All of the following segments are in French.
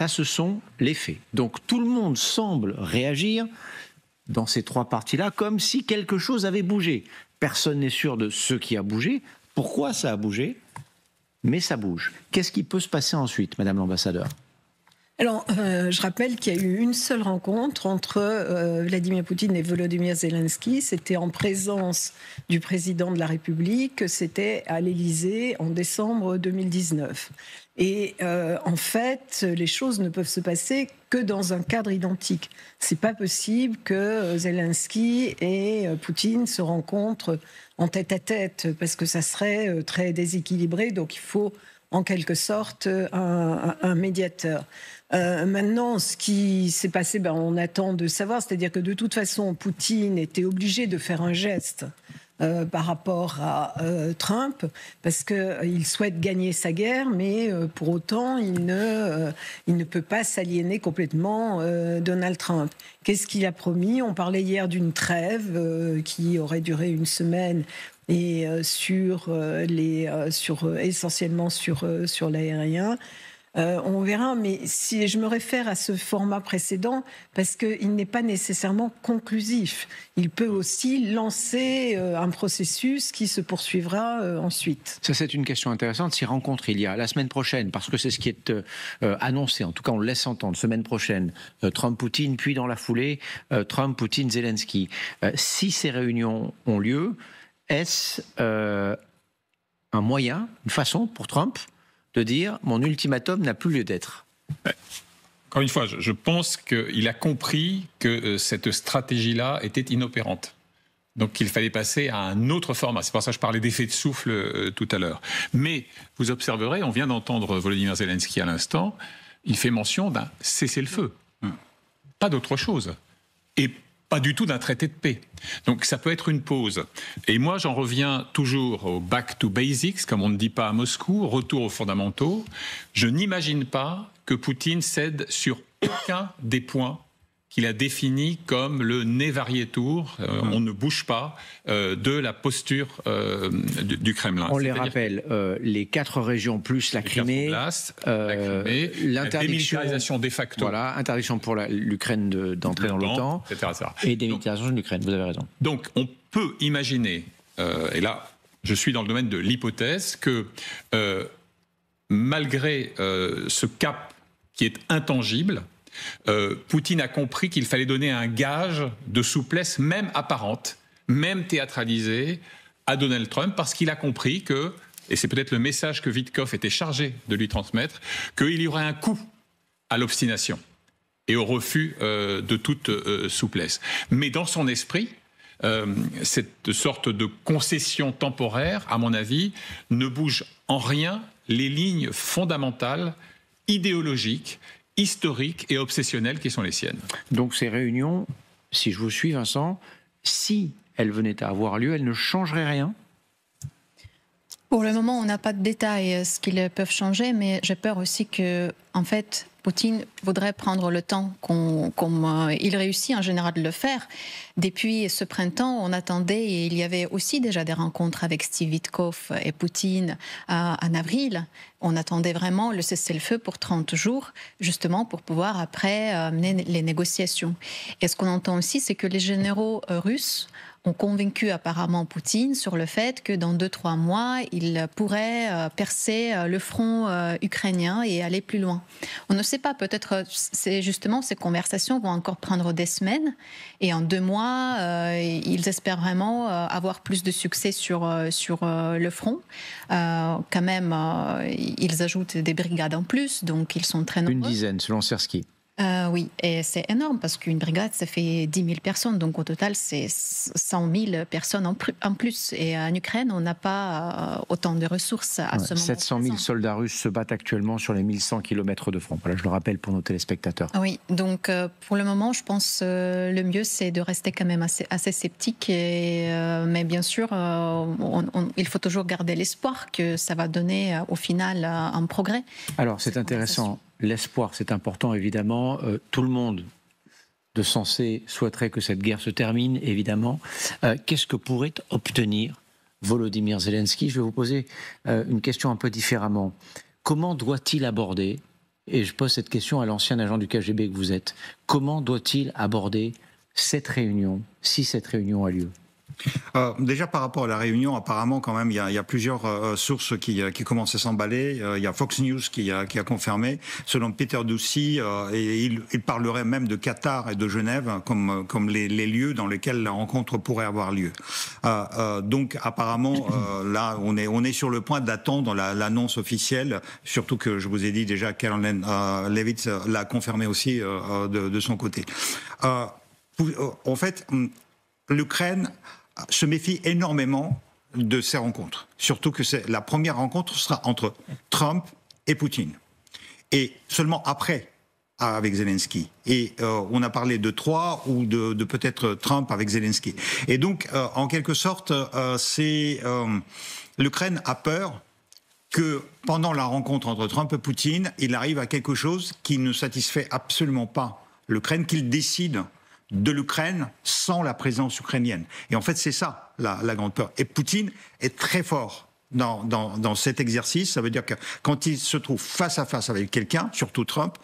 Ça, ce sont les faits. Donc tout le monde semble réagir dans ces trois parties-là comme si quelque chose avait bougé. Personne n'est sûr de ce qui a bougé, pourquoi ça a bougé, mais ça bouge. Qu'est-ce qui peut se passer ensuite, Madame l'ambassadeur ? Alors, je rappelle qu'il y a eu une seule rencontre entre Vladimir Poutine et Volodymyr Zelensky. C'était en présence du président de la République. C'était à l'Élysée en décembre 2019. Et en fait, les choses ne peuvent se passer que dans un cadre identique. C'est pas possible que Zelensky et Poutine se rencontrent en tête-à-tête, parce que ça serait très déséquilibré. Donc, il faut en quelque sorte un médiateur. Maintenant, ce qui s'est passé, on attend de savoir, c'est-à-dire que de toute façon, Poutine était obligé de faire un geste par rapport à Trump, parce qu'il souhaite gagner sa guerre, mais pour autant, il ne peut pas s'aliéner complètement Donald Trump. Qu'est-ce qu'il a promis ? On parlait hier d'une trêve qui aurait duré une semaine, et essentiellement sur l'aérien. On verra, mais si je me réfère à ce format précédent, parce qu'il n'est pas nécessairement conclusif. Il peut aussi lancer un processus qui se poursuivra ensuite. Ça, c'est une question intéressante. Si rencontre il y a la semaine prochaine, parce que c'est ce qui est annoncé, en tout cas on le laisse entendre, semaine prochaine, Trump-Poutine, puis dans la foulée, Trump-Poutine-Zelensky. Si ces réunions ont lieu, est-ce un moyen, une façon pour Trump de dire « mon ultimatum n'a plus lieu d'être ». Encore une fois, je pense qu'il a compris que cette stratégie-là était inopérante. Donc il fallait passer à un autre format. C'est pour ça que je parlais d'effet de souffle tout à l'heure. Mais vous observerez, on vient d'entendre Volodymyr Zelensky à l'instant, il fait mention d'un cessez-le-feu. Pas d'autre chose. Et pas du tout d'un traité de paix. Donc ça peut être une pause. Et moi, j'en reviens toujours au back to basics, comme on ne dit pas à Moscou, retour aux fondamentaux. Je n'imagine pas que Poutine cède sur aucun des points qu'il a définis comme le ne variétour, on ne bouge pas, de la posture du Kremlin. On les rappelle, les 4 régions plus la Crimée, la démilitarisation de facto. Voilà, interdiction pour l'Ukraine d'entrer dans l'OTAN, etc. Et démilitarisation de l'Ukraine, vous avez raison. Donc on peut imaginer, et là je suis dans le domaine de l'hypothèse, que malgré ce cap qui est intangible, Poutine a compris qu'il fallait donner un gage de souplesse, même apparente, même théâtralisée, à Donald Trump, parce qu'il a compris que, et c'est peut-être le message que Witkoff était chargé de lui transmettre, qu'il y aurait un coût à l'obstination et au refus de toute souplesse. Mais dans son esprit, cette sorte de concession temporaire, à mon avis, ne bouge en rien les lignes fondamentales, idéologiques, historiques et obsessionnelles qui sont les siennes. Donc ces réunions, si je vous suis Vincent, si elles venaient à avoir lieu, elles ne changeraient rien ? Pour le moment, on n'a pas de détails ce qu'ils peuvent changer, mais j'ai peur aussi que, en fait, Poutine voudrait prendre le temps, comme il réussit en général de le faire. Depuis ce printemps, on attendait, et il y avait aussi déjà des rencontres avec Steve Witkoff et Poutine en avril. On attendait vraiment le cessez-le-feu pour 30 jours, justement pour pouvoir après mener les négociations. Et ce qu'on entend aussi, c'est que les généraux russes ont convaincu apparemment Poutine sur le fait que dans 2-3 mois, il pourrait percer le front ukrainien et aller plus loin. On ne sait pas, peut-être c'est justement ces conversations vont encore prendre des semaines, et en 2 mois, ils espèrent vraiment avoir plus de succès sur le front. Quand même, ils ajoutent des brigades en plus, donc ils sont très nombreux. Une dizaine, selon Sersky. Oui, et c'est énorme parce qu'une brigade, ça fait 10 000 personnes. Donc au total, c'est 100 000 personnes en plus. Et en Ukraine, on n'a pas autant de ressources à ce moment. 700 000 soldats russes se battent actuellement sur les 1100 km de front. Voilà, je le rappelle pour nos téléspectateurs. Oui, donc pour le moment, je pense le mieux, c'est de rester quand même assez sceptique. Mais bien sûr, il faut toujours garder l'espoir que ça va donner au final un progrès. Alors, c'est intéressant. L'espoir, c'est important, évidemment. Tout le monde de sensé souhaiterait que cette guerre se termine, évidemment. Qu'est-ce que pourrait obtenir Volodymyr Zelensky ? Je vais vous poser une question un peu différemment. Comment doit-il aborder et je pose cette question à l'ancien agent du KGB que vous êtes, comment doit-il aborder cette réunion, si cette réunion a lieu ? Déjà par rapport à la réunion, apparemment quand même, il y a plusieurs sources qui commencent à s'emballer. Il y a Fox News qui a confirmé. Selon Peter Doocy, et il parlerait même de Qatar et de Genève comme les lieux dans lesquels la rencontre pourrait avoir lieu. Donc apparemment, là, on est sur le point d'attendre l'annonce officielle, surtout que je vous ai dit déjà, Caroline Levitt l'a confirmé aussi de son côté. En fait, l'Ukraine se méfie énormément de ces rencontres. Surtout que la première rencontre sera entre Trump et Poutine. Et seulement après, avec Zelensky. Et on a parlé de 3 ou de peut-être Trump avec Zelensky. Et donc, en quelque sorte, l'Ukraine a peur que pendant la rencontre entre Trump et Poutine, il arrive à quelque chose qui ne satisfait absolument pas l'Ukraine, qu'il décide de l'Ukraine sans la présence ukrainienne. Et en fait, c'est ça la grande peur. Et Poutine est très fort dans cet exercice. Ça veut dire que quand il se trouve face à face avec quelqu'un, surtout Trump,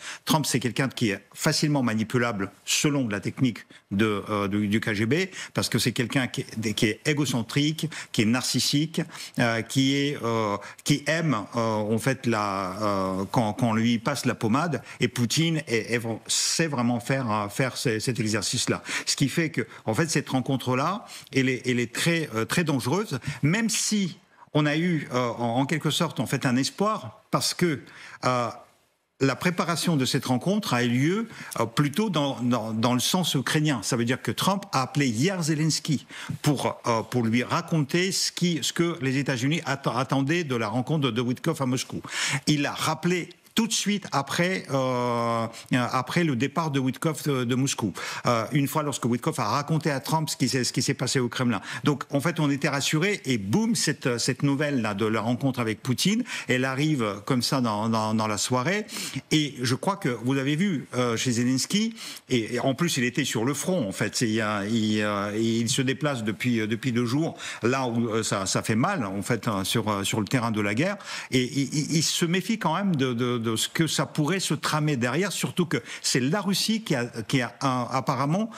c'est quelqu'un qui est facilement manipulable selon la technique du KGB, parce que c'est quelqu'un qui est égocentrique, qui est narcissique, qui aime en fait quand on lui passe la pommade. Et Poutine sait vraiment faire cet exercice-là. Ce qui fait que en fait cette rencontre-là, elle est très très dangereuse, même si on a eu en quelque sorte en fait un espoir, parce que la préparation de cette rencontre a eu lieu plutôt dans le sens ukrainien. Ça veut dire que Trump a appelé hier Zelensky pour lui raconter ce que les États-Unis attendaient de la rencontre de Witkoff à Moscou. Il a rappelé tout de suite après le départ de Witkoff de Moscou. Une fois lorsque Witkoff a raconté à Trump ce qui s'est passé au Kremlin. Donc en fait on était rassurés, et boum, cette nouvelle là de la rencontre avec Poutine, elle arrive comme ça dans la soirée. Et je crois que vous avez vu chez Zelensky, et en plus il était sur le front en fait. Il se déplace depuis 2 jours là où ça fait mal en fait sur le terrain de la guerre, et il se méfie quand même de ce que ça pourrait se tramer derrière, surtout que c'est la Russie qui a apparemment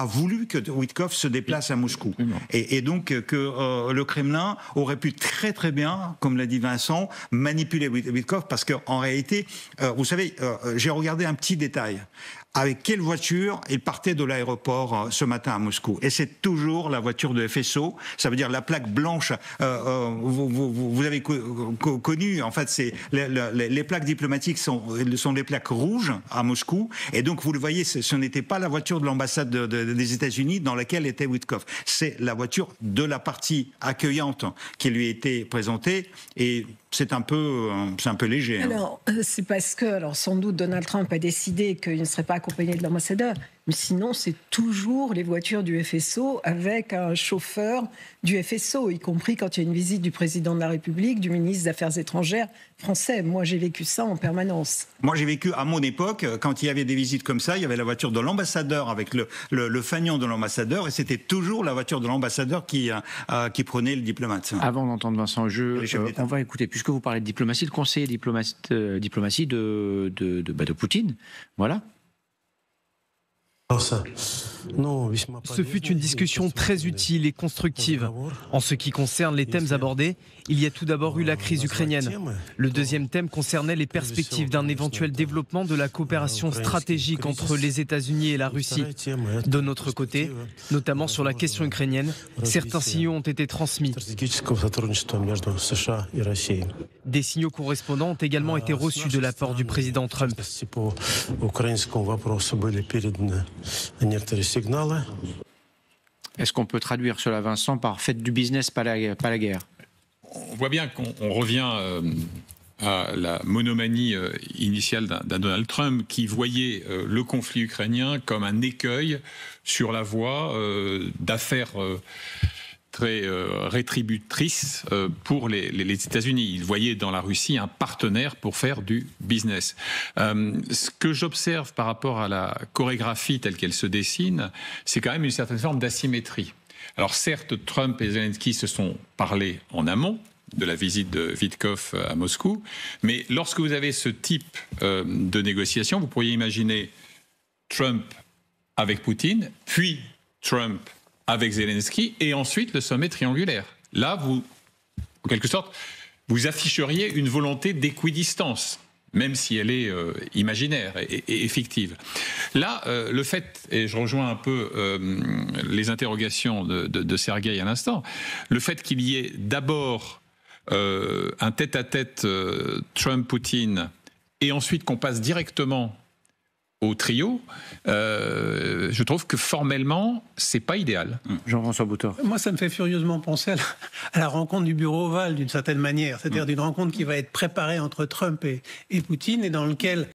voulu que Witkoff se déplace à Moscou. Et donc que le Kremlin aurait pu très très bien, comme l'a dit Vincent, manipuler Witkoff, parce qu'en réalité, vous savez, j'ai regardé un petit détail. Avec quelle voiture il partait de l'aéroport ce matin à Moscou? Et c'est toujours la voiture de FSO, ça veut dire la plaque blanche. Vous avez connu, en fait, c'est les plaques diplomatiques sont des plaques rouges à Moscou, et donc vous le voyez, ce n'était pas la voiture de l'ambassade des États-Unis dans laquelle était Witkoff. C'est la voiture de la partie accueillante qui lui était présentée, et c'est un peu léger. Alors, c'est parce que, sans doute, Donald Trump a décidé qu'il ne serait pas accompagné de l'ambassadeur, mais sinon, c'est toujours les voitures du FSO avec un chauffeur du FSO, y compris quand il y a une visite du président de la République, du ministre des Affaires étrangères français. Moi, j'ai vécu ça en permanence. Moi, j'ai vécu à mon époque, quand il y avait des visites comme ça, il y avait la voiture de l'ambassadeur avec le fanion de l'ambassadeur, et c'était toujours la voiture de l'ambassadeur qui prenait le diplomate. Avant d'entendre Vincent Jeu, on va écouter, puisque vous parlez de diplomatie, le conseiller diplomatie de Poutine, voilà. Ce fut une discussion très utile et constructive. En ce qui concerne les thèmes abordés, il y a tout d'abord eu la crise ukrainienne. Le deuxième thème concernait les perspectives d'un éventuel développement de la coopération stratégique entre les États-Unis et la Russie. De notre côté, notamment sur la question ukrainienne, certains signaux ont été transmis. Des signaux correspondants ont également été reçus de la part du président Trump. Est-ce qu'on peut traduire cela, Vincent, par faites du business, pas la guerre? On voit bien qu'on revient à la monomanie initiale d'un Donald Trump qui voyait le conflit ukrainien comme un écueil sur la voie d'affaires très rétributrice pour les États-Unis. Il voyait dans la Russie un partenaire pour faire du business. Ce que j'observe par rapport à la chorégraphie telle qu'elle se dessine, c'est quand même une certaine forme d'asymétrie. Alors certes, Trump et Zelensky se sont parlé en amont, de la visite de Witkoff à Moscou. Mais lorsque vous avez ce type de négociation, vous pourriez imaginer Trump avec Poutine, puis Trump avec Zelensky, et ensuite le sommet triangulaire. Là, vous, en quelque sorte, vous afficheriez une volonté d'équidistance, même si elle est imaginaire et fictive. Là, le fait, et je rejoins un peu les interrogations de Sergueï à l'instant, le fait qu'il y ait d'abord un tête-à-tête Trump-Poutine, et ensuite qu'on passe directement au trio, je trouve que formellement, c'est pas idéal. Jean-François Boutor. Moi, ça me fait furieusement penser à la rencontre du bureau ovale, d'une certaine manière. C'est-à-dire d'une rencontre qui va être préparée entre Trump et Poutine, et dans lequel